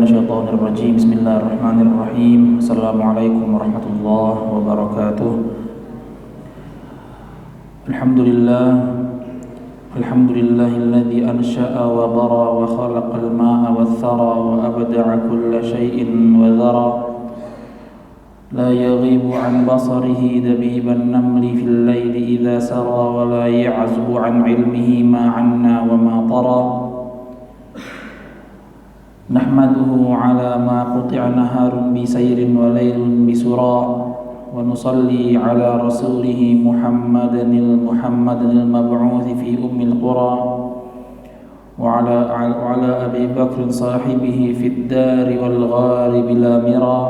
minasyaitonir rajim. Bismillahirrahmanirrahim. Assalamualaikum warahmatullahi wabarakatuh. Alhamdulillahilladzi ansha'a wa bara wa khalaqal ma'a wath-thara wa abda'a kulla shay'in wa dhara. La yaghibu 'an basarihi dabiban namli fil layli idza sara wa la ya'zubu 'an 'ilmihi ma 'anna wa ma tara. Nahmaduhu ala ma quti'a naharun bi sayrin wa laylun bi sura wa nusalli ala rasulih Muhammadil mab'uuth fi ummil qura wa ala Abi Bakr sahibihi fid dari wal ghari bila mira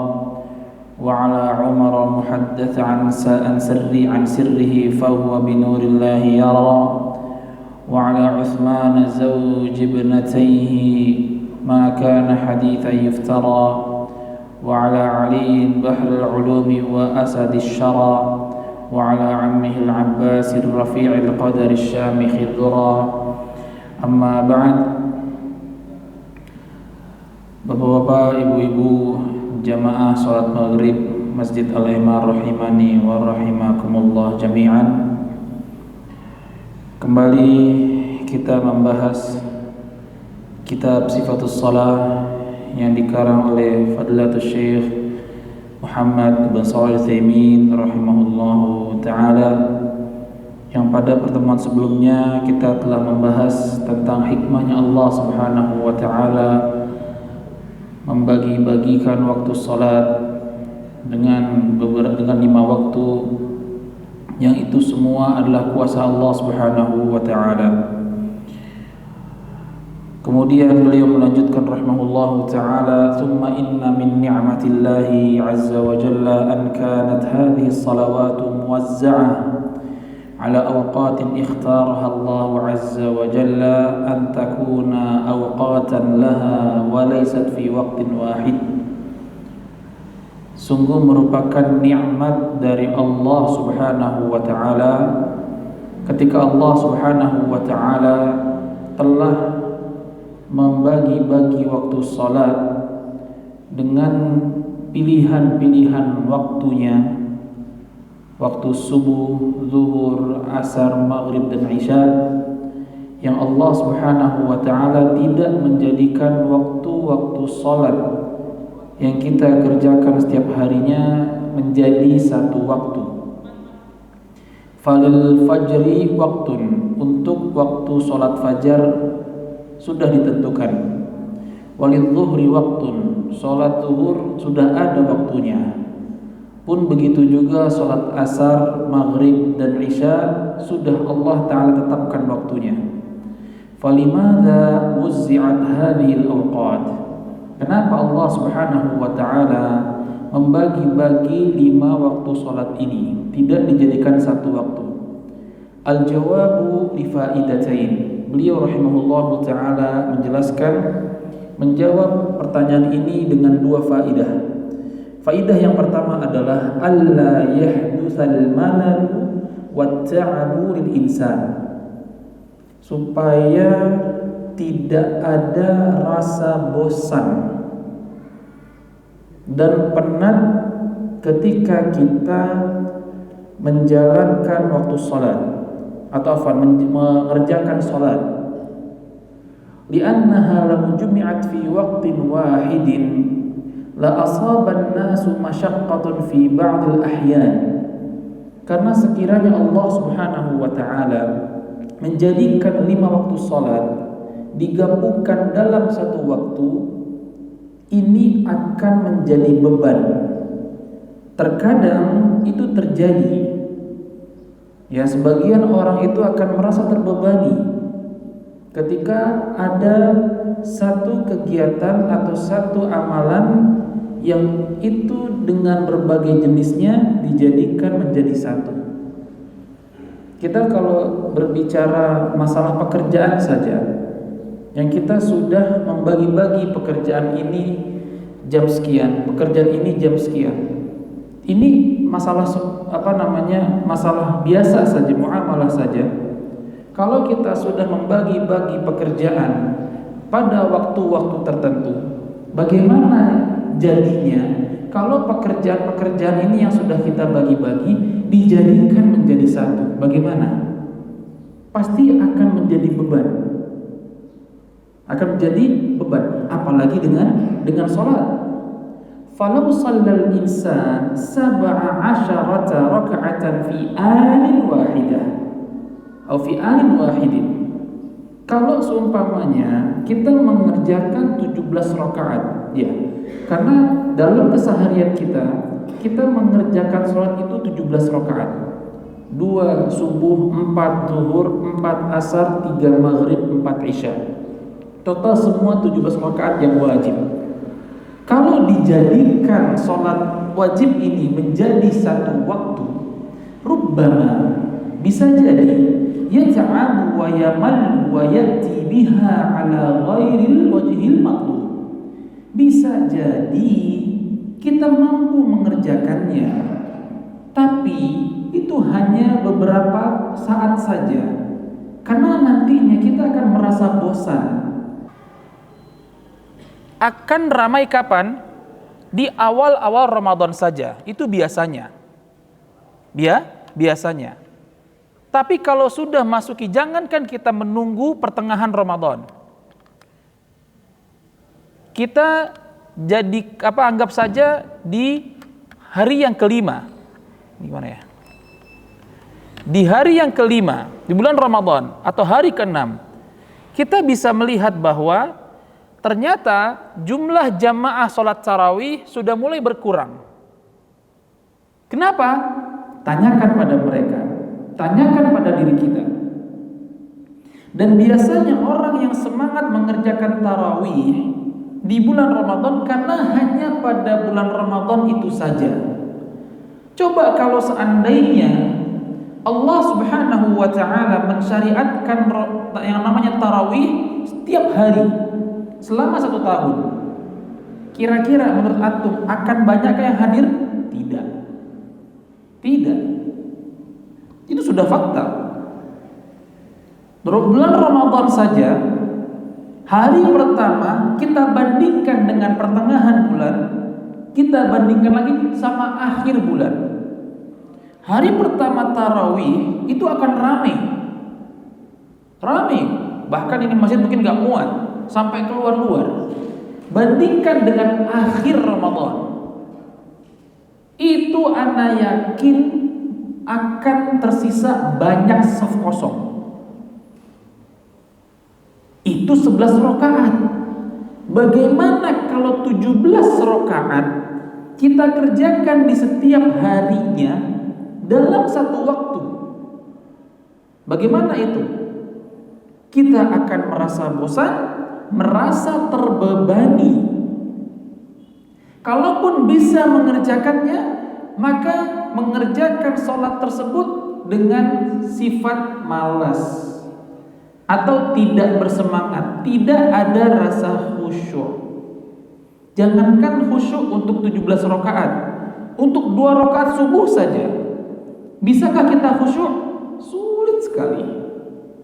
wa ala Umar muhaddath an sirrihi fa huwa bi nurillahi yara wa ala Uthman zawj ibnatayhi ما كان حديثا يفترى وعلى علي بحر العلوم وأسد الشرى وعلى عمه العباس الرفيع القدر الشامخ الذرى أما بعد. Bapak-bapak, ibu-ibu, jamaah salat maghrib Masjid Al-Imar rahimani wa rahimakumullah jami'an. Kembali kita membahas kitab Sifatus Shalah yang dikarang oleh Fadilatul Syekh Muhammad bin Shalih Al-Utsaimin rahimahullahu taala, yang pada pertemuan sebelumnya kita telah membahas tentang hikmahnya Allah Subhanahu wa taala membagi-bagikan waktu salat dengan 5 waktu, yang itu semua adalah kuasa Allah Subhanahu wa taala. Kemudian beliau melanjutkan rahimahullahu ta'ala, thumma inna min ni'matillahi azza wa jalla an kanat hadhihi as-salawatu muwazza'ah ala awqatin ikhtaraha Allah azza wa jalla an takuna awqatan laha wa laysat fi waqtin wahid. Sungguh merupakan nikmat dari Allah Subhanahu wa ta'ala ketika Allah Subhanahu wa ta'ala telah membagi-bagi waktu salat dengan pilihan-pilihan waktunya, waktu subuh, zuhur, asar, maghrib dan isya, yang Allah Subhanahu wa ta'ala tidak menjadikan waktu-waktu salat yang kita kerjakan setiap harinya menjadi satu waktu. Falil fajri waktun, untuk waktu salat fajar sudah ditentukan. Walidh zuhri waktun, salat zuhur sudah ada waktunya. Pun begitu juga salat asar, maghrib dan isya sudah Allah Ta'ala tetapkan waktunya. Falimadha wuzzi'at hadhihi al-awqat? Kenapa Allah Subhanahu wa ta'ala membagi-bagi 5 waktu salat ini, tidak dijadikan satu waktu? Al-jawabu li faidatain. Beliau rahimahullahu ta'ala menjawab pertanyaan ini dengan 2 faidah. Faidah yang pertama adalah alla yahdutsal malal wat ta'abu lil insan, supaya tidak ada rasa bosan dan penat ketika kita menjalankan waktu salat atau mengerjakan salat. Li'annaha law jumi'at fi waqtin wahidin la asaban nasu masyaqqatun fi ba'dil ahyan. Karena sekiranya Allah Subhanahu wa ta'ala menjadikan 5 waktu salat digabungkan dalam satu waktu, ini akan menjadi beban. Terkadang itu terjadi, ya, sebagian orang itu akan merasa terbebani ketika ada satu kegiatan atau satu amalan yang itu dengan berbagai jenisnya dijadikan menjadi satu. Kita kalau berbicara masalah pekerjaan saja, yang kita sudah membagi-bagi pekerjaan ini jam sekian, pekerjaan ini jam sekian. Ini masalah masalah biasa saja, muamalah saja. Kalau kita sudah membagi-bagi pekerjaan pada waktu-waktu tertentu, Bagaimana jadinya kalau pekerjaan-pekerjaan ini yang sudah kita bagi-bagi dijadikan menjadi satu? Bagaimana? Pasti akan menjadi beban. Akan menjadi beban, apalagi dengan salat. Falau shallal insan 17 raka'atan fi anin wahidah atau fi anin wahidin. Kalau seumpamanya kita mengerjakan 17 rakaat, ya. Karena dalam keseharian kita mengerjakan salat itu 17 rakaat. 2 subuh, 4 zuhur, 4 asar, 3 maghrib, 4 isya. Total semua 17 rakaat yang wajib. Kalau dijadikan sholat wajib ini menjadi satu waktu, rubbama bisa jadi yata'abu wa yamal wa yati biha ala ghairil wajhil matlub. Bisa jadi kita mampu mengerjakannya, tapi itu hanya beberapa saat saja, karena nantinya kita akan merasa bosan. Akan ramai kapan? Di awal-awal Ramadan saja. Itu biasanya. Biasanya. Tapi kalau sudah masuki, jangankan kita menunggu pertengahan Ramadan. Kita anggap saja di hari yang kelima. Gimana ya? Di hari yang kelima, di bulan Ramadan atau hari ke-6, kita bisa melihat bahwa ternyata jumlah jamaah sholat tarawih sudah mulai berkurang. Kenapa? Tanyakan pada mereka, tanyakan pada diri kita. Dan biasanya orang yang semangat mengerjakan tarawih di bulan Ramadan karena hanya pada bulan Ramadan itu saja. Coba kalau seandainya Allah Subhanahu wa ta'ala mensyariatkan yang namanya tarawih setiap hari selama 1 tahun, kira-kira menurut antum akan banyak yang hadir? Tidak. Itu sudah fakta. Bulan Ramadan saja, hari pertama kita bandingkan dengan pertengahan bulan, kita bandingkan lagi sama akhir bulan. Hari pertama tarawih itu akan ramai, bahkan ini masjid mungkin gak muat sampai keluar. Bandingkan dengan akhir Ramadan, itu ana yakin akan tersisa banyak saf kosong. Itu 11 rakaat. Bagaimana kalau 17 rakaat kita kerjakan di setiap harinya dalam satu waktu? Bagaimana itu? Kita akan merasa bosan, merasa terbebani. Kalaupun bisa mengerjakannya, maka mengerjakan sholat tersebut dengan sifat malas atau tidak bersemangat, tidak ada rasa khusyuk. Jangankan khusyuk untuk 17 rakaat, untuk 2 rakaat subuh saja, bisakah kita khusyuk? Sulit sekali,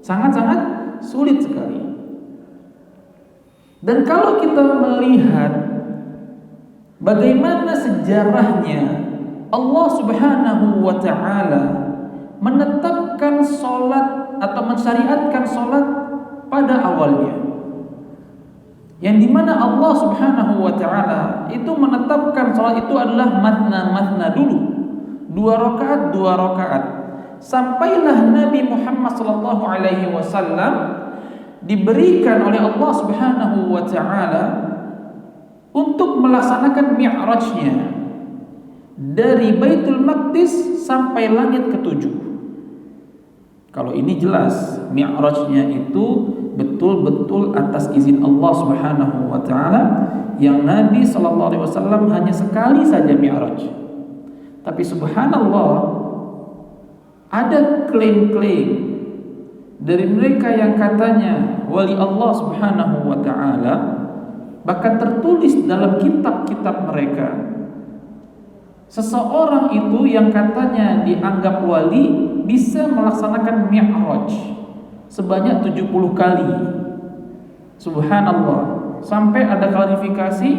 sangat-sangat sulit sekali. Dan kalau kita melihat bagaimana sejarahnya Allah Subhanahu wa ta'ala menetapkan sholat atau mensyariatkan sholat pada awalnya, yang dimana Allah Subhanahu wa ta'ala itu menetapkan sholat itu adalah matna dulu, 2 rakaat, sampailah Nabi Muhammad sallallahu alaihi wasallam diberikan oleh Allah Subhanahu wa ta'ala untuk melaksanakan mi'rajnya dari Baitul Maqdis sampai langit ke-7. Kalau ini jelas mi'rajnya itu betul-betul atas izin Allah Subhanahu wa ta'ala, yang Nabi sallallahu alaihi wasallam hanya sekali saja mi'raj. Tapi subhanallah, ada klaim-klaim dari mereka yang katanya wali Allah Subhanahu wa ta'ala, bahkan tertulis dalam kitab-kitab mereka, seseorang itu yang katanya dianggap wali bisa melaksanakan mi'raj sebanyak 70 kali. Subhanallah. sampai ada klarifikasi,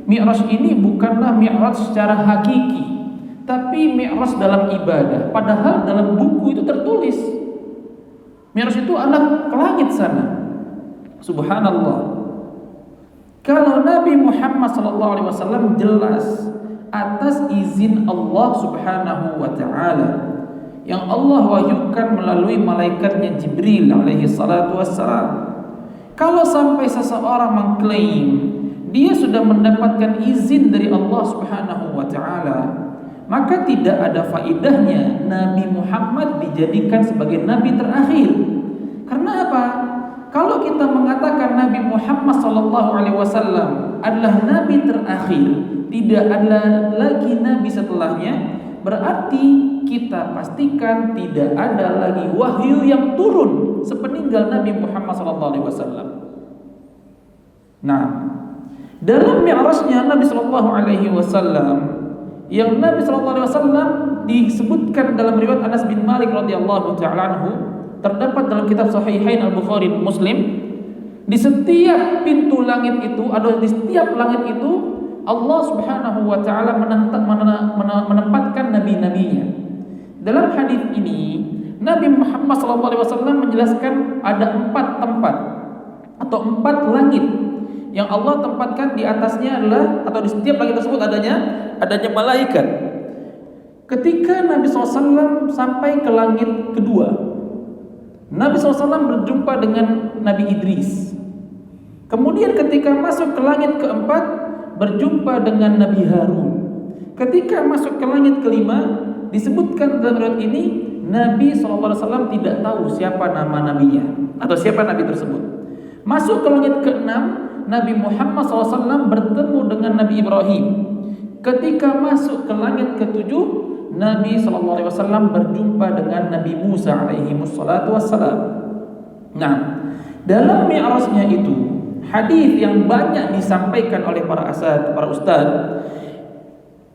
Mi'raj ini bukanlah Mi'raj secara hakiki, tapi Mi'raj dalam ibadah. Padahal dalam buku itu tertulis Mi'raj itu adalah ke langit sana. Subhanallah. Kalau Nabi Muhammad SAW jelas atas izin Allah Subhanahu wa ta'ala yang Allah wahyukan melalui malaikatnya Jibril alaihi salatu wassalam. Kalau sampai seseorang mengklaim dia sudah mendapatkan izin dari Allah Subhanahu wa ta'ala, maka tidak ada faedahnya Nabi Muhammad dijadikan sebagai nabi terakhir. Karena apa? Kalau kita mengatakan Nabi Muhammad SAW adalah nabi terakhir, tidak ada lagi nabi setelahnya, berarti kita pastikan tidak ada lagi wahyu yang turun sepeninggal Nabi Muhammad SAW. Nah, dalam Mi'rajnya Nabi SAW, yang Nabi SAW disebutkan dalam riwayat Anas bin Malik radhiyallahu ta'ala anhu, terdapat dalam kitab Sahihain Al-Bukhari Muslim, di setiap pintu langit itu, atau di setiap langit itu, Allah Subhanahu wa ta'ala menempatkan nabi-nabinya. Dalam hadis ini Nabi Muhammad SAW menjelaskan ada 4 tempat atau 4 langit yang Allah tempatkan. Di atasnya adalah, atau di setiap langit tersebut adanya malaikat. Ketika Nabi SAW sampai ke langit kedua, Nabi SAW berjumpa dengan Nabi Idris. Kemudian ketika masuk ke langit keempat, berjumpa dengan Nabi Harun. Ketika masuk ke langit kelima, disebutkan dalam riwayat ini Nabi SAW tidak tahu siapa nama nabinya atau siapa nabi tersebut. Masuk ke langit keenam, Nabi Muhammad SAW bertemu dengan Nabi Ibrahim. Ketika masuk ke langit ketujuh, Nabi SAW berjumpa dengan Nabi Musa alaihi wassalatu wassalam. Nah, dalam Mi'rajnya itu, hadis yang banyak disampaikan oleh para ustaz,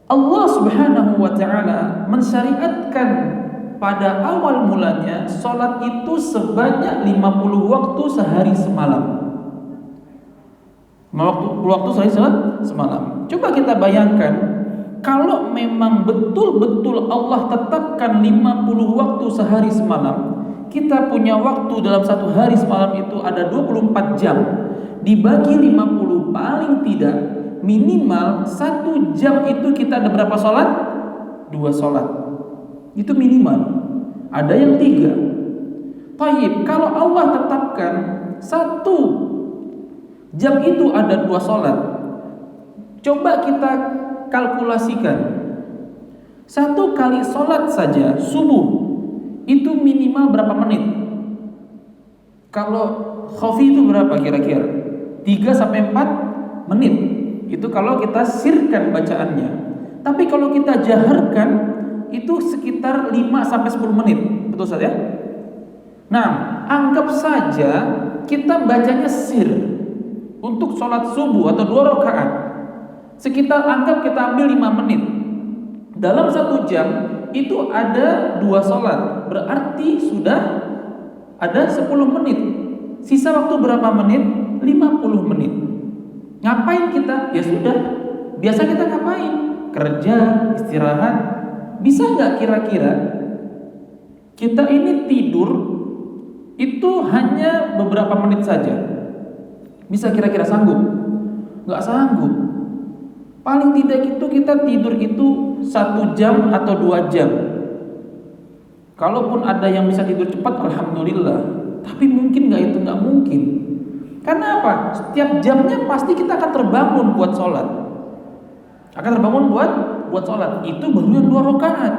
Allah Subhanahu wa ta'ala mensyariatkan pada awal mulanya salat itu sebanyak 50 waktu sehari semalam. Waktu sehari semalam. Coba kita bayangkan, kalau memang betul-betul Allah tetapkan 50 waktu sehari semalam, kita punya waktu dalam satu hari semalam itu ada 24 jam. Dibagi 50, paling tidak minimal 1 jam itu kita ada berapa sholat? 2 sholat. Itu minimal. Ada yang 3. Taib, kalau Allah tetapkan 1 jam itu ada 2 sholat, coba kita kalkulasikan. 1 kali sholat saja subuh itu minimal berapa menit? Kalau khafi itu berapa kira-kira? 3-4 menit. Itu kalau kita sirkan bacaannya. Tapi kalau kita jaharkan itu sekitar 5-10 menit. Betul saja? Nah, anggap saja kita bacanya sir untuk sholat subuh atau 2 rakaat. Sekitar anggap kita ambil 5 menit. Dalam 1 jam itu ada 2 sholat, berarti sudah ada 10 menit. Sisa waktu berapa menit? 50 menit. Ngapain kita? Ya sudah, biasa kita ngapain? Kerja, istirahat. Bisa nggak kira-kira kita ini tidur itu hanya beberapa menit saja? Bisa kira-kira sanggup? Nggak sanggup. Paling tidak itu kita tidur itu 1 jam atau 2 jam. Kalaupun ada yang bisa tidur cepat, alhamdulillah. Tapi mungkin nggak itu? Nggak mungkin. Karena apa? Setiap jamnya pasti kita akan terbangun buat sholat. Akan terbangun buat sholat. Itu baru yang 2 rakaat.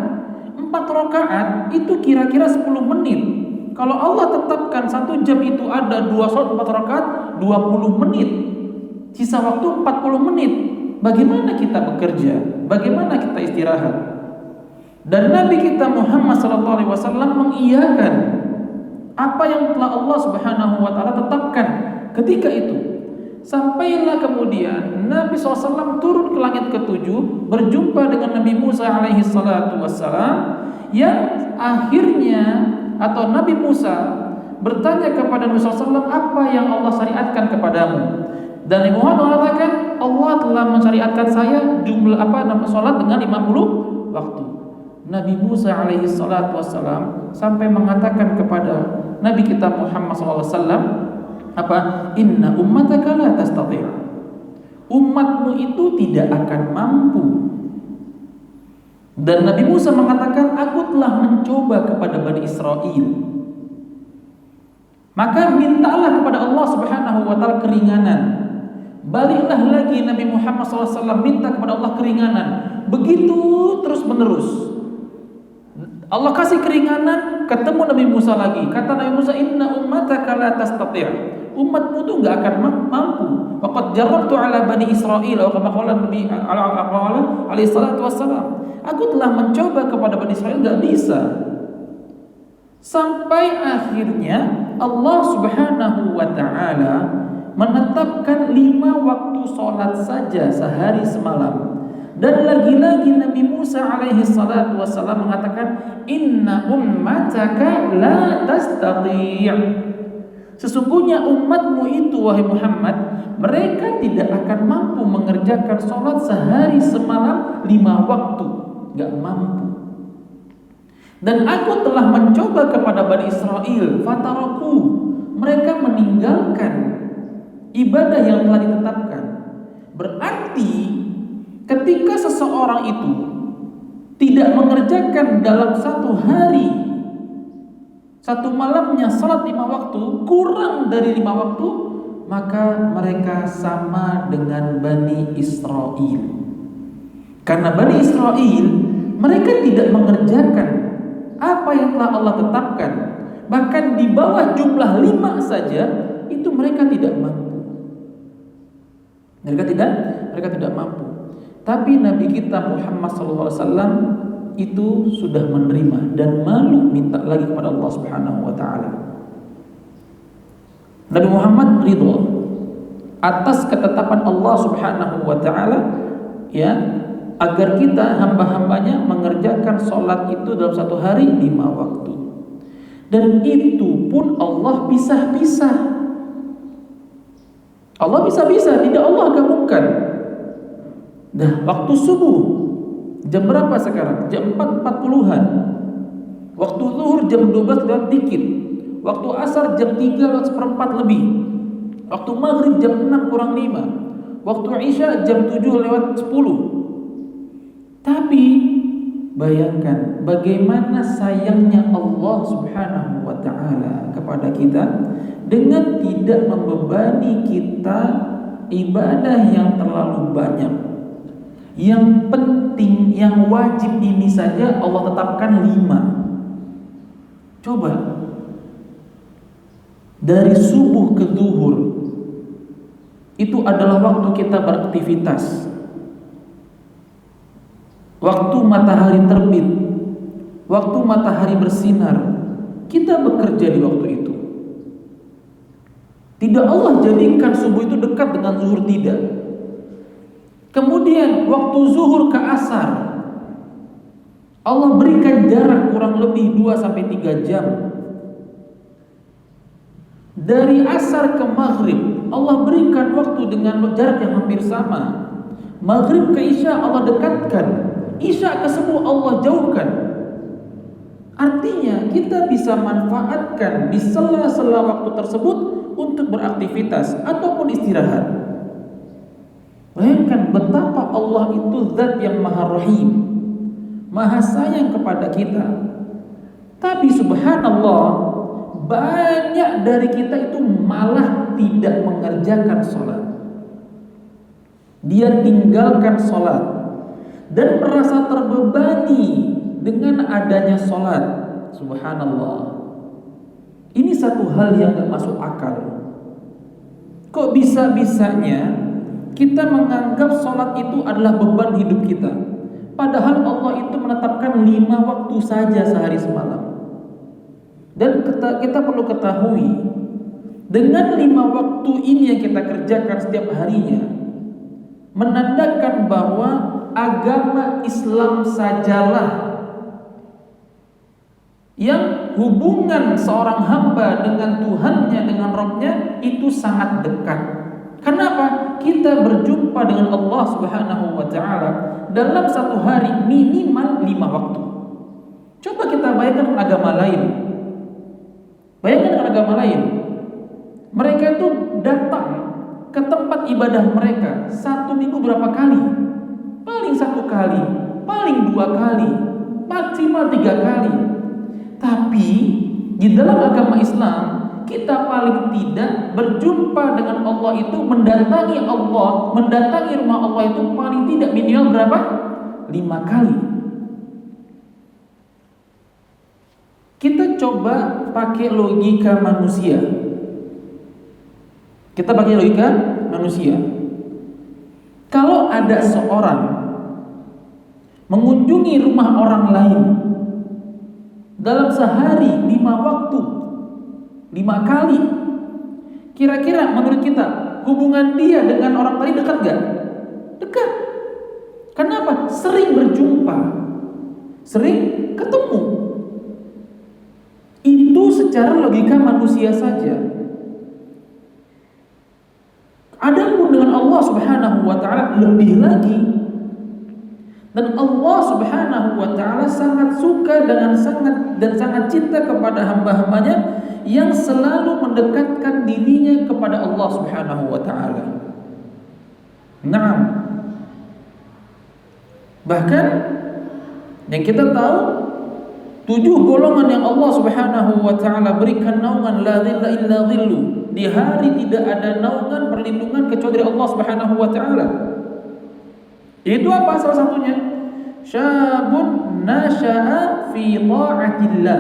4 rakaat itu kira-kira 10 menit. Kalau Allah tetapkan 1 jam itu ada 2 sholat 4 rakaat, 20 menit. Sisa waktu 40 menit. Bagaimana kita bekerja? Bagaimana kita istirahat? Dan Nabi kita Muhammad SAW mengiyakan apa yang telah Allah Subhanahu wa ta'ala tetapkan ketika itu. Sampailah kemudian Nabi SAW turun ke langit ke-7, berjumpa dengan Nabi Musa alaihi salatu wassalam, yang akhirnya atau Nabi Musa bertanya kepada Nabi SAW, apa yang Allah syariatkan kepadamu? Dan Nabi Muhammad mengatakan Allah telah mensyariatkan saya jumlah salat dengan 50 waktu. Nabi Musa alaihi salatu wassalam sampai mengatakan kepada Nabi kita Muhammad sallallahu alaihi wasallam inna ummataka la tastati'. Umatmu itu tidak akan mampu. Dan Nabi Musa mengatakan, aku telah mencoba kepada Bani Israel. Maka mintalah kepada Allah Subhanahu wa taala keringanan. Baliklah lagi Nabi Muhammad SAW minta kepada Allah keringanan. Begitu terus menerus. Allah kasih keringanan, ketemu Nabi Musa lagi. Kata Nabi Musa, inna ummataka la tastati'. Umatmu tuh enggak akan mampu. Waqad jarrabtu ala Bani Israil wa kama qala Nabi alaihi salatu wassalam. Aku telah mencoba kepada Bani Israel, enggak bisa. Sampai akhirnya Allah Subhanahu wa taala menetapkan 5 waktu sholat saja sehari semalam. Dan lagi-lagi Nabi Musa alaihi salatu wassalam mengatakan, inna ummataka la tastati'. Sesungguhnya umatmu itu wahai Muhammad, mereka tidak akan mampu mengerjakan sholat sehari semalam 5 waktu, enggak mampu. Dan aku telah mencoba kepada Bani Israel, fataraku, mereka meninggalkan ibadah yang telah ditetapkan. Berarti ketika seseorang itu tidak mengerjakan dalam satu hari, satu malamnya salat 5 waktu, kurang dari 5 waktu, maka mereka sama dengan Bani Israel. Karena Bani Israel, mereka tidak mengerjakan apa yang telah Allah tetapkan. Bahkan di bawah jumlah 5 saja, itu mereka tidak mampu. Mereka tidak mampu. Tapi Nabi kita Muhammad SAW itu sudah menerima dan malu minta lagi kepada Allah Subhanahu wa taala. Nabi Muhammad ridha atas ketetapan Allah Subhanahu wa taala, ya, agar kita hamba-hambanya mengerjakan sholat itu dalam satu hari 5 waktu. Dan itu pun Allah pisah-pisah. Allah pisah-pisah, tidak Allah gabungkan. Nah, waktu subuh jam berapa sekarang? Jam 4.40-an. Waktu zuhur jam 12 lewat dikit. Waktu asar jam 3 lewat seperempat lebih. Waktu maghrib jam 6 kurang 5. Waktu isya jam 7 lewat 10. Tapi bayangkan bagaimana sayangnya Allah Subhanahu wa taala kepada kita dengan tidak membebani kita ibadah yang terlalu banyak. Yang penting, yang wajib ini saja Allah tetapkan 5. Coba dari subuh ke zuhur itu adalah waktu kita beraktivitas, waktu matahari terbit, waktu matahari bersinar. Kita bekerja di waktu itu. Tidak Allah jadikan subuh itu dekat dengan zuhur, tidak. Kemudian waktu zuhur ke asar Allah berikan jarak kurang lebih 2-3 jam. Dari asar ke maghrib Allah berikan waktu dengan jarak yang hampir sama. Maghrib ke isya Allah dekatkan, isya ke subuh Allah jauhkan. Artinya kita bisa manfaatkan di sela-sela waktu tersebut untuk beraktivitas ataupun istirahat. Bayangkan betapa Allah itu zat yang maha rahim, maha sayang kepada kita. Tapi subhanallah, banyak dari kita itu malah tidak mengerjakan sholat. Dia tinggalkan sholat dan merasa terbebani dengan adanya sholat. Subhanallah, ini satu hal yang gak masuk akal. Kok bisa-bisanya kita menganggap sholat itu adalah beban hidup kita, padahal Allah itu menetapkan 5 waktu saja sehari semalam. Dan kita perlu ketahui, dengan 5 waktu ini yang kita kerjakan setiap harinya, menandakan bahwa agama Islam sajalah yang hubungan seorang hamba dengan Tuhannya, dengan Rabbnya itu sangat dekat. Kenapa? Kita berjumpa dengan Allah Subhanahu wa taala dalam satu hari minimal 5 waktu. Coba kita bayangkan dengan agama lain. Bayangkan dengan agama lain. Mereka itu datang ke tempat ibadah mereka 1 minggu berapa kali? Paling 1 kali, paling 2 kali, maksimal 3 kali. Tapi di dalam agama Islam, kita paling tidak berjumpa dengan Allah itu, mendatangi Allah, mendatangi rumah Allah itu paling tidak minimal berapa? 5 kali. Kita coba pakai logika manusia. Kita pakai logika manusia. Kalau ada seorang mengunjungi rumah orang lain dalam sehari 5 waktu, 5 kali, kira-kira menurut kita hubungan dia dengan orang tadi dekat gak? Dekat. Kenapa? Sering berjumpa, sering ketemu. Itu secara logika manusia saja. Adapun dengan Allah Subhanahu wa taala lebih lagi. Dan Allah Subhanahu wa taala sangat suka dan sangat cinta kepada hamba-hambanya yang selalu mendekatkan dirinya kepada Allah Subhanahu wa taala. Naam. Bahkan yang kita tahu 7 golongan yang Allah Subhanahu wa taala berikan naungan la dhilla illa dhillu. Di hari tidak ada naungan perlindungan kecuali dari Allah Subhanahu wa taala. Itu apa salah satunya? Syabun nasha'a fi ta'atillah.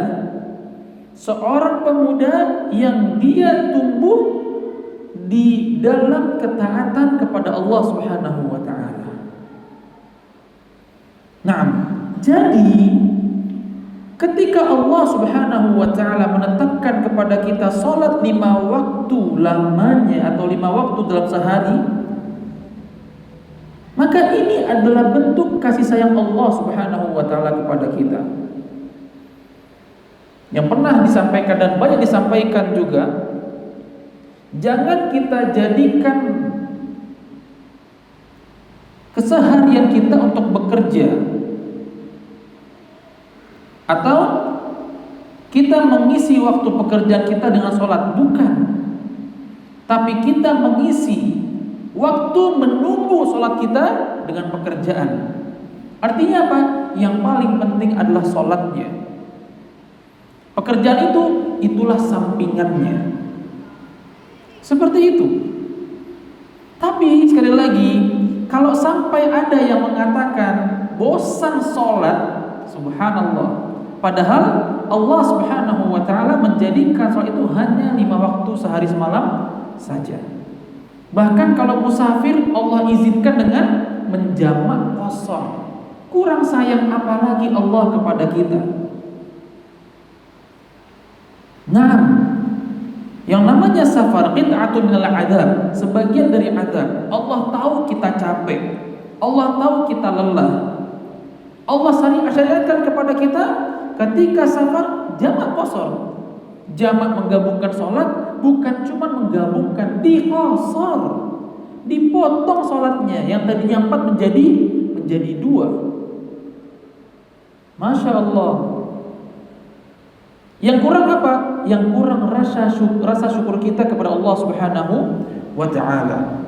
Seorang pemuda yang dia tumbuh di dalam ketaatan kepada Allah Subhanahu wa taala. Naam. Jadi ketika Allah Subhanahu wa taala menetapkan kepada kita salat 5 waktu lamanya atau 5 waktu dalam sehari, maka ini adalah bentuk kasih sayang Allah Subhanahu wa taala kepada kita. Yang pernah disampaikan dan banyak disampaikan juga, jangan kita jadikan keseharian kita untuk bekerja atau kita mengisi waktu pekerjaan kita dengan sholat, bukan. Tapi kita mengisi waktu menunggu sholat kita dengan pekerjaan. Artinya apa? Yang paling penting adalah sholatnya. Pekerjaan itulah sampingannya. Seperti itu. Tapi sekali lagi, kalau sampai ada yang mengatakan bosan sholat, subhanallah. Padahal Allah Subhanahu wa taala menjadikan sholat itu hanya 5 waktu sehari semalam saja. Bahkan kalau musafir Allah izinkan dengan menjamak kosong. Kurang sayang apalagi Allah kepada kita. Nah, yang namanya safar qit'atun minal adab, sebagian dari adab. Allah tahu kita capek, Allah tahu kita lelah. Allah syariatkan kepada kita ketika safar jamak qasar. Jamak menggabungkan sholat, bukan cuma menggabungkan, diqasar, dipotong sholatnya yang tadinya 4 menjadi 2. Masya Allah. Yang kurang apa? Yang kurang rasa syukur kita kepada Allah Subhanahu wa taala.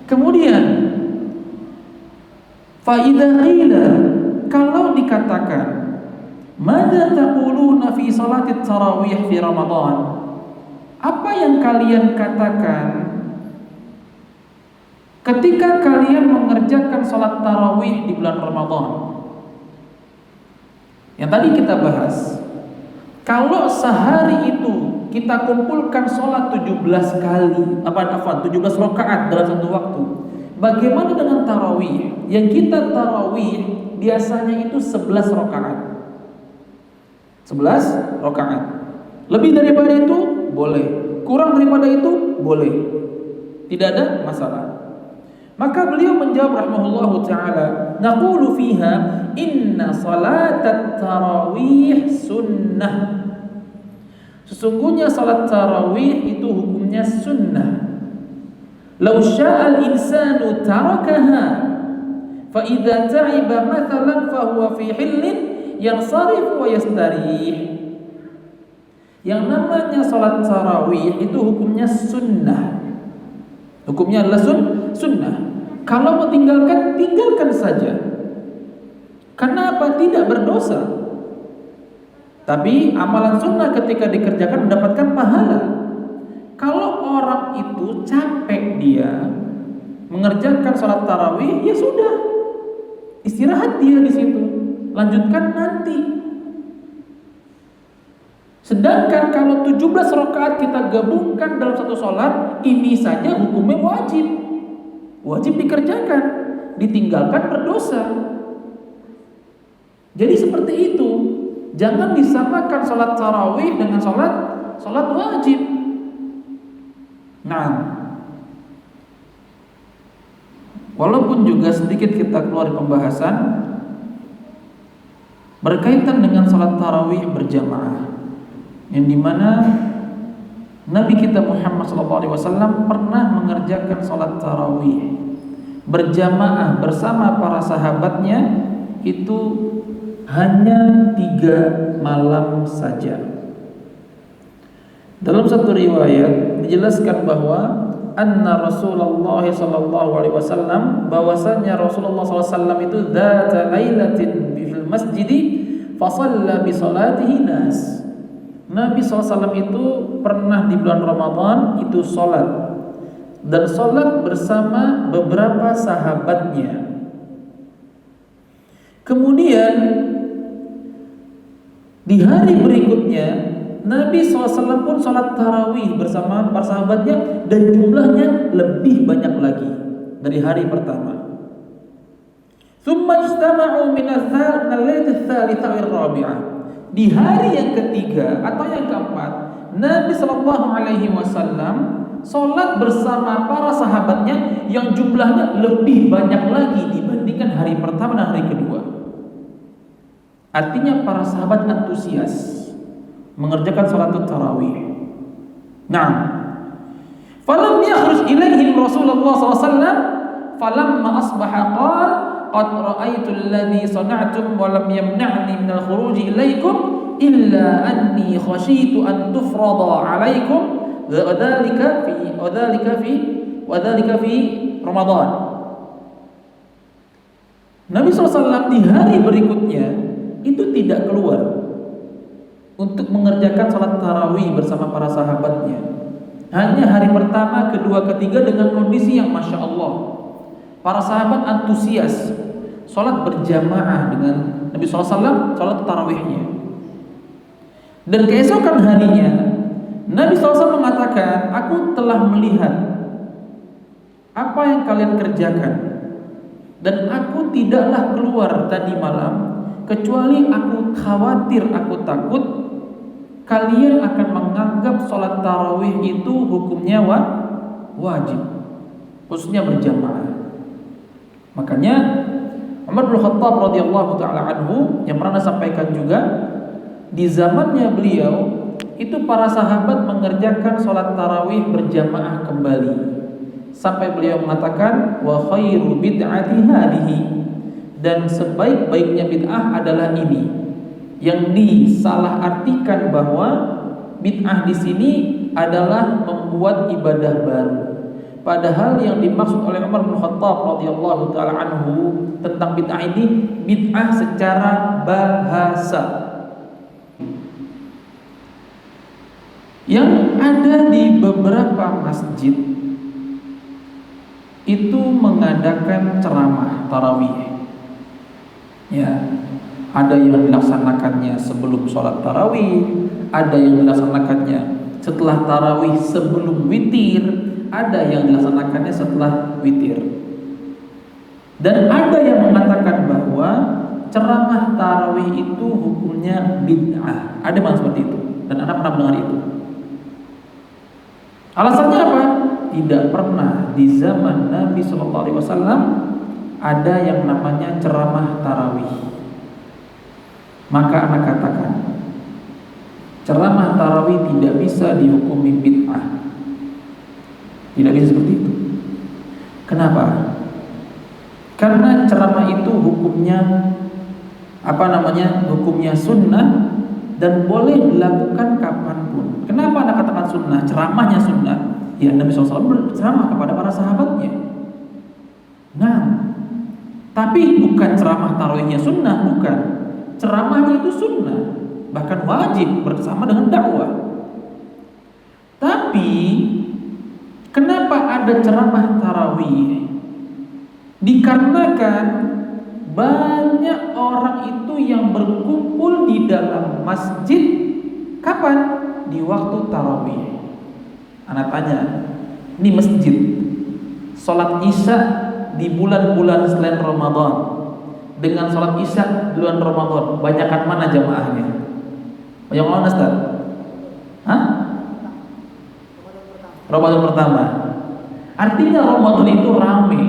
Kemudian fa idza qila, kalau dikatakan madza taquluna fi salatit tarawih fi Ramadan? Apa yang kalian katakan ketika kalian mengerjakan salat tarawih di bulan Ramadan? Yang tadi kita bahas, kalau sehari itu kita kumpulkan salat 17 kali, 17 rakaat dalam satu waktu, bagaimana dengan tarawih? Yang kita tarawih biasanya itu 11 rakaat. 11 rakaat. Lebih daripada itu boleh, kurang daripada itu boleh. Tidak ada masalah. Maka beliau menjawab rahimahullahu taala, naqulu fiha inna salatat tarawih sunnah. Sesungguhnya salat tarawih itu hukumnya sunnah. Law sya'al insanu tarakaha fa idza ta'iba mathalan fa huwa fi hillin yansarif wa yastarih. Yang namanya salat tarawih itu hukumnya sunnah. Hukumnya adalah sunnah. Kalau mau tinggalkan, tinggalkan saja. Karena apa? Tidak berdosa. Tapi amalan sunnah ketika dikerjakan mendapatkan pahala. Kalau orang itu capek dia mengerjakan sholat tarawih, ya sudah, istirahat dia di situ, lanjutkan nanti. Sedangkan kalau 17 rakaat kita gabungkan dalam satu sholat, ini saja hukumnya wajib dikerjakan, ditinggalkan berdosa. Jadi seperti itu, jangan disamakan sholat tarawih dengan sholat wajib. Nah, walaupun juga sedikit kita keluar pembahasan berkaitan dengan sholat tarawih berjamaah, yang dimana Nabi kita Muhammad SAW pernah mengerjakan sholat tarawih berjamaah bersama para sahabatnya itu hanya 3 malam saja. Dalam satu riwayat dijelaskan bahwa anna Rasulullah sallallahu alaihi wasallam, bahwasanya Rasulullah SAW itu dzata lailatin fil masjidi fa shalla bi salatihi nas. Nabi SAW itu pernah di bulan Ramadan itu salat dan salat bersama beberapa sahabatnya. Kemudian di hari berikutnya Nabi SAW pun sholat tarawih bersama para sahabatnya dan jumlahnya lebih banyak lagi dari hari pertama. Tsumma ijtama'u min al-lailati ats-tsalitsah war-rabi'ah. Di hari yang ketiga atau yang keempat, Nabi SAW sholat bersama para sahabatnya yang jumlahnya lebih banyak lagi dibandingkan hari pertama dan hari kedua. Artinya para sahabat antusias mengerjakan salat tarawih. Nah, falam yakhruj ilaihim Rasulullah SAW falamma asbaha qala qad ra'aitu alladhi sana'tum wa lam yamna'ni min al-khuruj ilaikum illa anni khashitu an tufrada 'alaikum wa dzalika fi Ramadan. Nabi SAW di hari berikutnya itu tidak keluar untuk mengerjakan sholat tarawih bersama para sahabatnya. Hanya hari pertama, kedua, ketiga dengan kondisi yang Masya Allah, para sahabat antusias sholat berjamaah dengan Nabi SAW, sholat tarawihnya. Dan keesokan harinya Nabi SAW mengatakan, aku telah melihat apa yang kalian kerjakan dan aku tidaklah keluar tadi malam kecuali aku khawatir, aku takut kalian akan menganggap sholat tarawih itu hukumnya wajib, khususnya berjamaah. Makanya Umar bin Khattab radhiyallahu taala anhu yang pernah sampaikan juga, di zamannya beliau itu para sahabat mengerjakan sholat tarawih berjamaah kembali, sampai beliau mengatakan wa khairu bid'ati hadhihi, dan sebaik-baiknya bid'ah adalah ini. Yang disalahartikan bahwa bid'ah di sini adalah membuat ibadah baru. Padahal yang dimaksud oleh Umar bin Khattab radhiyallahu taala anhu tentang bid'ah ini bid'ah secara bahasa. Yang ada di beberapa masjid itu mengadakan ceramah tarawih. Ya, ada yang dilaksanakannya sebelum sholat tarawih, ada yang dilaksanakannya setelah tarawih sebelum witir, ada yang dilaksanakannya setelah witir. Dan ada yang mengatakan bahwa ceramah tarawih itu hukumnya bid'ah. Ada yang seperti itu, dan Anda pernah mendengar itu. Alasannya apa? Tidak pernah di zaman Nabi SAW ada yang namanya ceramah tarawih. Maka anak katakan, ceramah tarawih tidak bisa dihukumi bid'ah. Tidak bisa seperti itu. Kenapa? Karena ceramah itu hukumnya hukumnya sunnah dan boleh dilakukan kapanpun. Kenapa Anda katakan sunnah? Ceramahnya sunnah. Ya, Nabi SAW berceramah kepada para sahabatnya. Nah, tapi bukan ceramah tarawihnya sunnah, bukan. Ceramahnya itu sunnah, bahkan wajib bersama dengan dakwah. Tapi kenapa ada ceramah tarawih? Dikarenakan banyak orang itu yang berkumpul di dalam masjid. Kapan? Di waktu tarawih. Anak tanya, ini masjid sholat isya di bulan-bulan selain Ramadan dengan sholat isya di bulan Ramadan, banyakan mana jamaahnya? Banyak mana, Ustaz? Hah? Ramadan pertama. Artinya Ramadan itu ramai.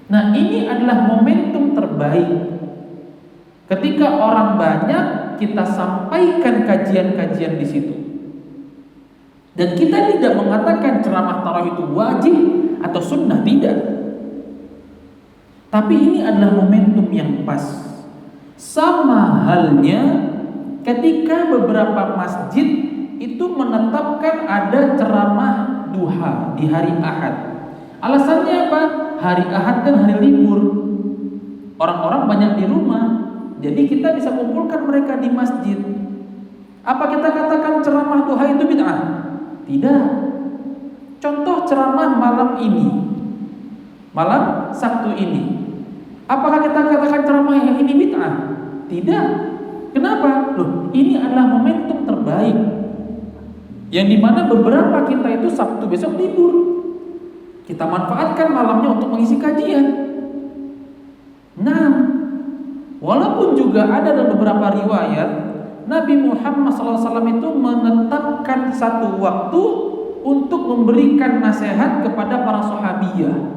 Nah, ini adalah momentum terbaik. Ketika orang banyak, kita sampaikan kajian-kajian di situ. Dan kita tidak mengatakan ceramah tarawih itu wajib atau sunnah, tidak. Tapi ini adalah momentum yang pas. Sama halnya ketika beberapa masjid itu menetapkan ada ceramah duha di hari Ahad. Alasannya apa? Hari Ahad kan hari libur. Orang-orang banyak di rumah. Jadi kita bisa kumpulkan mereka di masjid. Apa kita katakan ceramah duha itu bid'ah? Tidak. Contoh ceramah malam ini, malam Sabtu ini, apakah kita katakan ceramah yang ini bid'ah? Tidak. Kenapa? Loh, ini adalah momentum terbaik, yang dimana beberapa kita itu Sabtu besok libur. Kita manfaatkan malamnya untuk mengisi kajian. Nah, walaupun juga ada dalam beberapa riwayat Nabi Muhammad SAW itu menetapkan satu waktu untuk memberikan nasihat kepada para sahabiyah.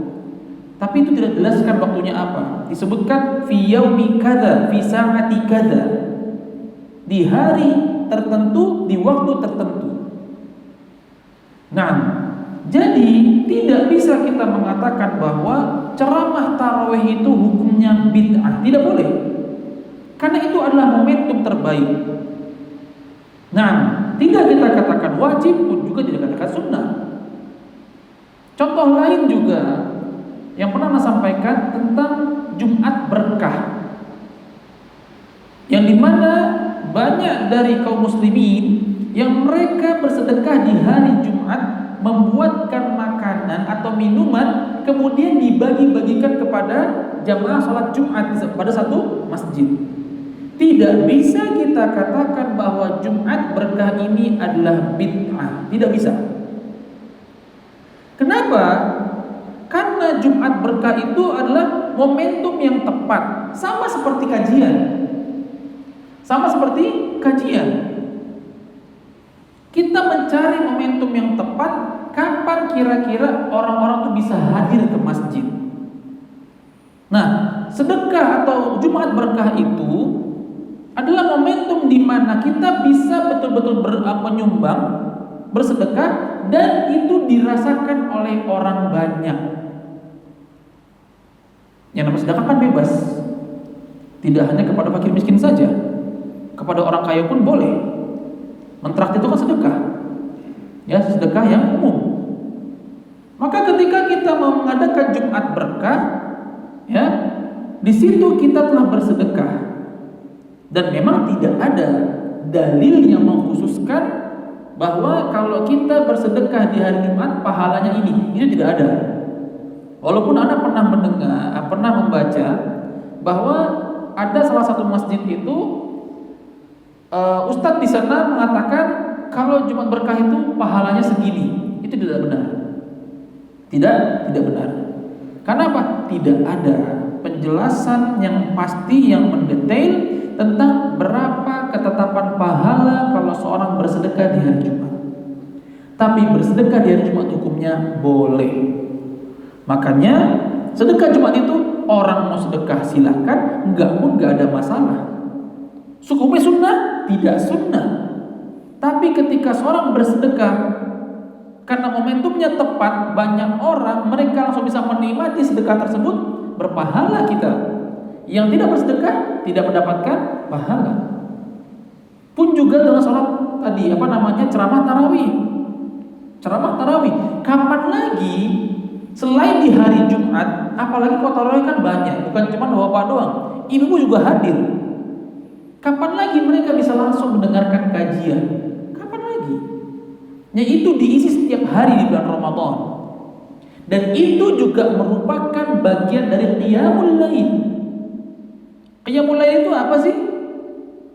Tapi itu tidak jelaskan waktunya apa. Disebutkan fi yaumi kadza, fi sa'ati kadza. Di hari tertentu, di waktu tertentu. Nah, jadi tidak bisa kita mengatakan bahwa ceramah tarawih itu hukumnya bid'ah. Tidak boleh. Karena itu adalah momentum terbaik. Nah, tidak kita katakan wajib pun juga tidak katakan sunnah. Contoh lain juga yang pernah saya sampaikan tentang Jumat berkah, yang dimana banyak dari kaum muslimin yang mereka bersedekah di hari Jumat, membuatkan makanan atau minuman kemudian dibagi-bagikan kepada jamaah sholat Jumat pada satu masjid. Tidak bisa kita katakan bahwa Jumat berkah ini adalah bid'ah. Tidak bisa. Kenapa? Karena Jumat berkah itu adalah momentum yang tepat. Sama seperti kajian. Kita mencari momentum yang tepat. Kapan kira-kira orang-orang itu bisa hadir ke masjid? Nah, sedekah atau Jumat berkah itu adalah momentum di mana kita bisa betul-betul menyumbang, bersedekah, dan itu dirasakan oleh orang banyak. Yang namanya sedekah kan bebas. Tidak hanya kepada fakir miskin saja, kepada orang kaya pun boleh. Mentraktir itu kan sedekah. Ya, sedekah yang umum. Maka ketika kita mau mengadakan Jumat berkah, ya, di situ kita telah bersedekah. Dan memang tidak ada dalil yang mengkhususkan bahwa kalau kita bersedekah di hari Jumat pahalanya ini. Itu tidak ada. Walaupun Anda pernah membaca bahwa ada salah satu masjid itu ustadz di sana mengatakan kalau Jumat berkah itu pahalanya segini. Itu tidak benar. Tidak benar. Karena apa? Tidak ada penjelasan yang pasti, yang mendetail tentang berapa ketetapan pahala kalau seorang bersedekah di hari Jumat. Tapi bersedekah di hari Jumat hukumnya boleh. Makanya sedekah Jumat itu orang mau sedekah silakan, enggak pun enggak ada masalah. Hukumnya sunnah? Tidak sunnah. Tapi ketika seorang bersedekah Karena momentumnya tepat, banyak orang mereka langsung bisa menikmati sedekah tersebut, berpahala kita. Yang tidak bersedekah tidak mendapatkan pahala. Pun juga dengan sholat tadi ceramah tarawih. Ceramah tarawih. Kapan lagi selain di hari Jumat, apalagi kalau tarawih kan banyak, bukan cuma bapak doang, ibu juga hadir. Kapan lagi mereka bisa langsung mendengarkan kajian? Kapan lagi? Yaitu diisi setiap hari di bulan Ramadan. Dan itu juga merupakan bagian dari qiyamul lail. Qiyamul lail itu apa sih?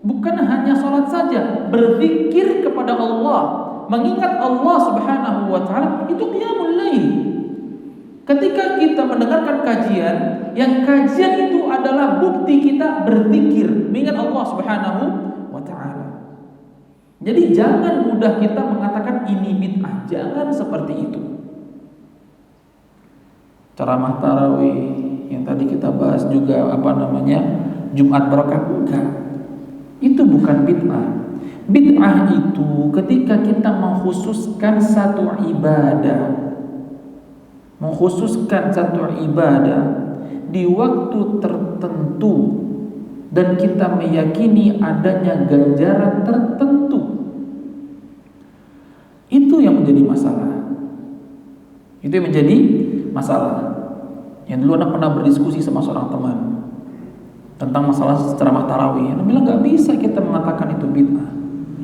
Bukan hanya sholat saja, berzikir kepada Allah, mengingat Allah Subhanahu wa taala, itu qiyamul lail. Ketika kita mendengarkan kajian, yang kajian itu adalah bukti kita berzikir, mengingat Allah Subhanahu wa taala. Jadi jangan mudah kita mengatakan ini bid'ah, jangan seperti itu. Ceramah tarawih yang tadi kita bahas juga Jumat Barokah, enggak. Itu bukan bid'ah. Bid'ah itu ketika kita mengkhususkan satu ibadah di waktu tertentu dan kita meyakini adanya ganjaran tertentu. Itu yang menjadi masalah. Yang dulu anak pernah berdiskusi sama seorang teman tentang masalah ceramah tarawih. Dia bilang nggak bisa kita mengatakan itu bid'ah.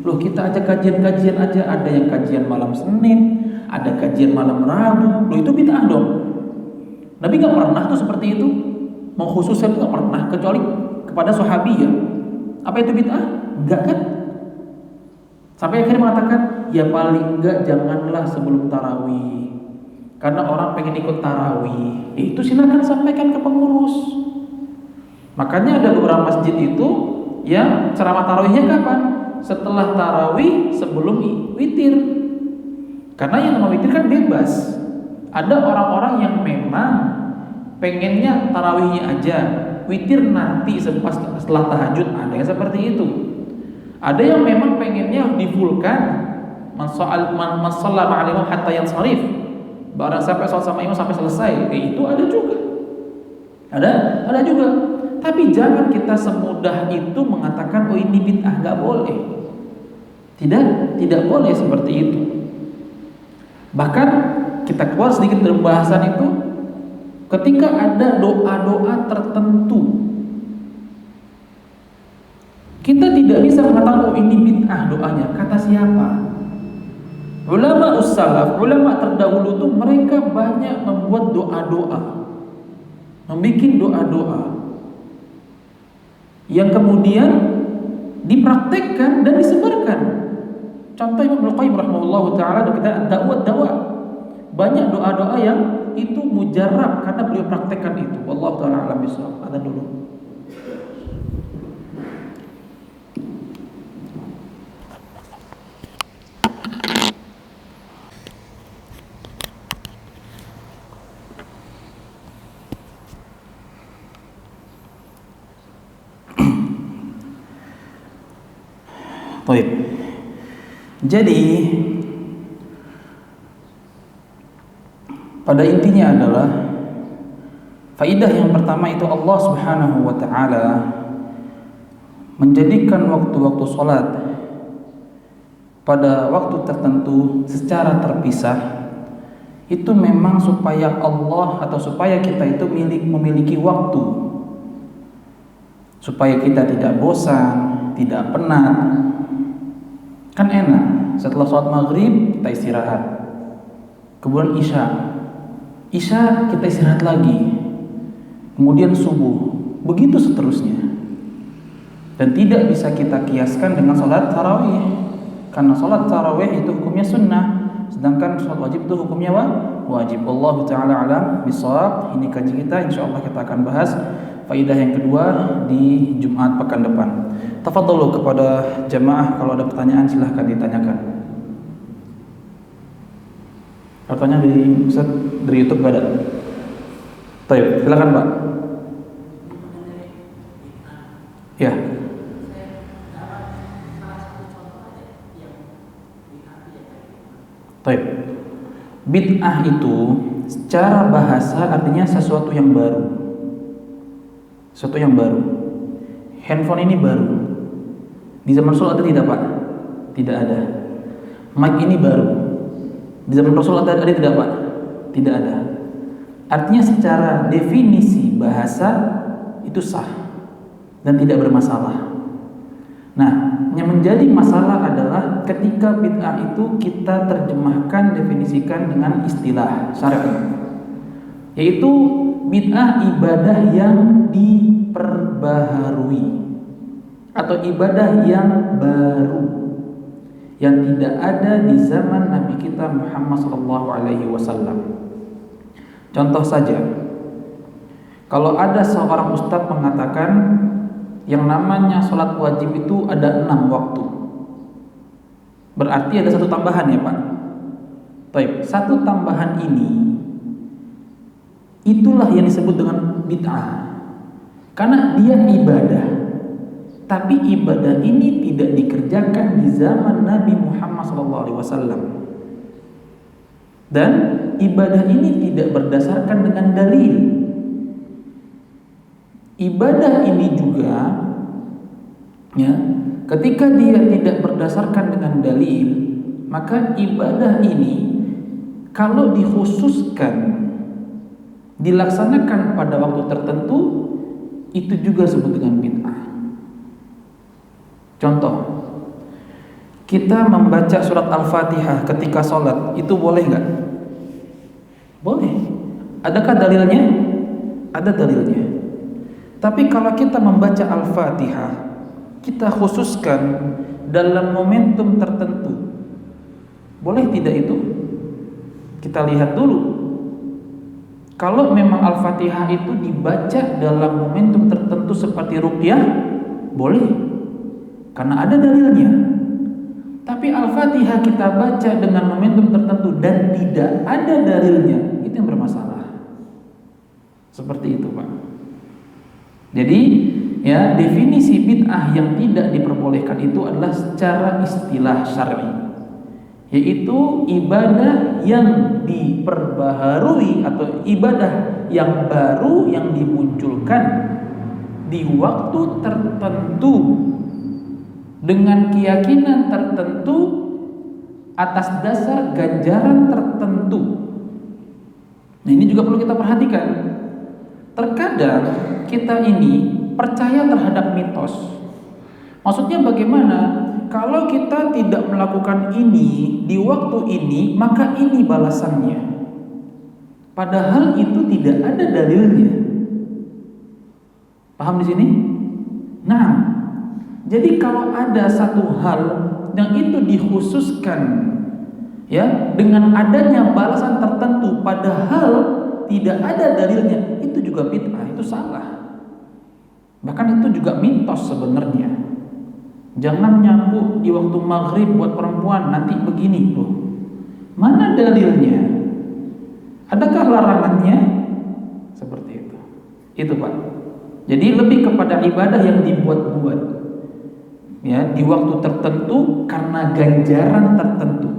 Loh, kita aja kajian-kajian aja, ada yang kajian malam Senin, ada kajian malam Rabu. Loh, itu bid'ah dong. Nabi nggak pernah tuh seperti itu. Mengkhususkan nggak pernah, kecuali kepada sahabiyah. Apa itu bid'ah? Enggak kan? Sampai akhirnya mengatakan, ya paling enggak janganlah sebelum tarawih. Karena orang pengen ikut tarawih, itu silakan sampaikan ke pengurus. Makanya ada beberapa masjid itu yang ceramah tarawihnya kapan? Setelah tarawih, sebelum witir. Karena yang nama witir kan bebas. Ada orang-orang yang memang pengennya tarawihnya aja, witir nanti setelah tahajud. Ada yang seperti itu. Ada yang memang pengennya difulkan, man shalla ma'al imam hatta yansharif. Barang sampai sholat sama imam sampai selesai, itu ada juga. Ada juga. Tapi jangan kita semudah itu mengatakan oh ini bid'ah, nggak boleh. Tidak boleh seperti itu. Bahkan kita keluar sedikit dari bahasan itu, ketika ada doa-doa tertentu, kita tidak bisa mengatakan oh ini bid'ah doanya. Kata siapa? Ulama ussalaf, ulama terdahulu tuh mereka banyak membuat doa-doa, membuat doa-doa yang kemudian dipraktekkan dan disebarkan. Contoh Imam Al-Qayyim rahimahullahu taala kita dakwah, banyak doa-doa yang itu mujarab karena beliau praktekkan itu. Wallahu taala alam bisawab. Ada dulu. Baik. Jadi pada intinya adalah faidah yang pertama itu Allah Subhanahu wa taala menjadikan waktu-waktu sholat pada waktu tertentu secara terpisah itu memang supaya Allah atau supaya kita itu memiliki waktu, supaya kita tidak bosan, tidak penat. Kan enak, setelah sholat maghrib kita istirahat, kemudian isya kita istirahat lagi, kemudian subuh, begitu seterusnya. Dan tidak bisa kita kiaskan dengan sholat tarawih, karena sholat tarawih itu hukumnya sunnah, sedangkan sholat wajib itu hukumnya wajib. Wallahu ta'ala alam bisawab. Ini kaji kita, insyaallah kita akan bahas faidah yang kedua di Jumat pekan depan. Tafadhalu kepada jamaah, kalau ada pertanyaan silahkan ditanyakan. Pertanyaan dari YouTube ada. Baik, silakan Pak. Ya. Baik. Bid'ah itu secara bahasa artinya sesuatu yang baru. Sesuatu yang baru. Handphone ini baru. Di zaman Rasul ada tidak, Pak? Tidak ada. Mic ini baru. Di zaman Rasul ada tidak, Pak? Tidak ada. Artinya secara definisi bahasa itu sah dan tidak bermasalah. Nah, yang menjadi masalah adalah ketika bid'ah itu kita terjemahkan, definisikan dengan istilah syar'i, yaitu bid'ah ibadah yang diperbaharui atau ibadah yang baru yang tidak ada di zaman Nabi kita Muhammad SAW. Contoh saja, kalau ada seorang ustadz mengatakan yang namanya sholat wajib itu ada 6 waktu, berarti ada satu tambahan ya Pak. Baik, satu tambahan ini itulah yang disebut dengan bid'ah, karena dia ibadah, tapi ibadah ini tidak dikerjakan di zaman Nabi Muhammad SAW, dan ibadah ini tidak berdasarkan dengan dalil. Ibadah ini juga ya, ketika dia tidak berdasarkan dengan dalil, maka ibadah ini kalau dikhususkan dilaksanakan pada waktu tertentu, itu juga disebut dengan bid'ah. Contoh, kita membaca surat Al-Fatihah ketika sholat, itu boleh nggak? Boleh. Adakah dalilnya? Ada dalilnya. Tapi kalau kita membaca Al-Fatihah, kita khususkan dalam momentum tertentu, boleh tidak itu? Kita lihat dulu. Kalau memang Al-Fatihah itu dibaca dalam momentum tertentu seperti ruqyah, boleh, karena ada dalilnya. Tapi Al-Fatihah kita baca dengan momentum tertentu dan tidak ada dalilnya, itu yang bermasalah. Seperti itu, Pak. Jadi ya, definisi bid'ah yang tidak diperbolehkan itu adalah secara istilah syar'i, yaitu ibadah yang diperbaharui atau ibadah yang baru yang dimunculkan di waktu tertentu dengan keyakinan tertentu atas dasar ganjaran tertentu. Nah, ini juga perlu kita perhatikan. Terkadang kita ini percaya terhadap mitos. Maksudnya bagaimana? Kalau kita tidak melakukan ini di waktu ini, maka ini balasannya. Padahal itu tidak ada dalilnya. Paham di sini? Nah, jadi kalau ada satu hal yang itu dikhususkan ya dengan adanya balasan tertentu, padahal tidak ada dalilnya, itu juga bid'ah, itu salah. Bahkan itu juga mitos sebenarnya. Jangan nyapu di waktu maghrib buat perempuan, nanti begini loh. Mana dalilnya? Adakah larangannya? Seperti itu. Itu Pak. Jadi lebih kepada ibadah yang dibuat-buat, ya, di waktu tertentu karena ganjaran tertentu.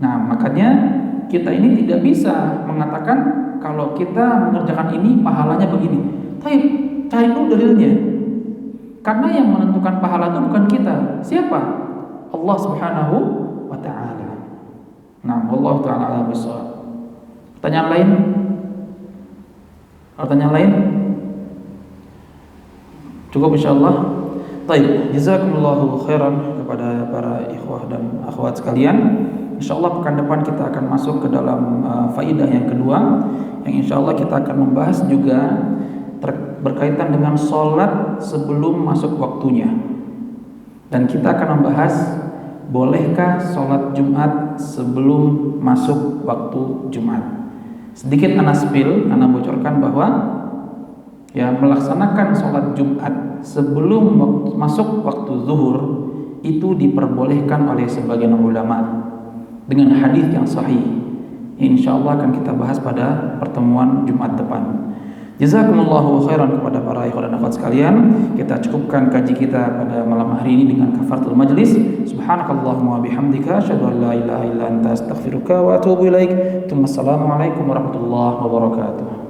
Nah, makanya kita ini tidak bisa mengatakan kalau kita mengerjakan ini pahalanya begini. Tapi cari dulu dalilnya. Karena yang menentukan pahala itu bukan kita. Siapa? Allah Subhanahu wa taala. Nah, Allah taala a'lam bishawab. Pertanyaan lain? Pertanyaan lain? Cukup insyaallah. Baik, jazakumullahu khairan kepada para ikhwah dan akhwat sekalian. Insyaallah pekan depan kita akan masuk ke dalam faidah yang kedua, yang insyaallah kita akan membahas juga berkaitan dengan sholat sebelum masuk waktunya. Dan kita akan membahas bolehkah sholat Jumat sebelum masuk waktu Jumat. Sedikit ana spill, ana bocorkan bahwa ya, melaksanakan sholat Jumat sebelum masuk waktu zuhur itu diperbolehkan oleh sebagian ulama dengan hadis yang sahih. Insyaallah akan kita bahas pada pertemuan Jumat depan. Jazakumullahu khairan kepada para ikhwan dan akhwat sekalian. Kita cukupkan kaji kita pada malam hari ini dengan kafaratul majlis. Subhanakallahumma wa bihamdika asyhadu an la ilaha illa anta astaghfiruka wa atubu ilaik. Assalamualaikum warahmatullahi wabarakatuh.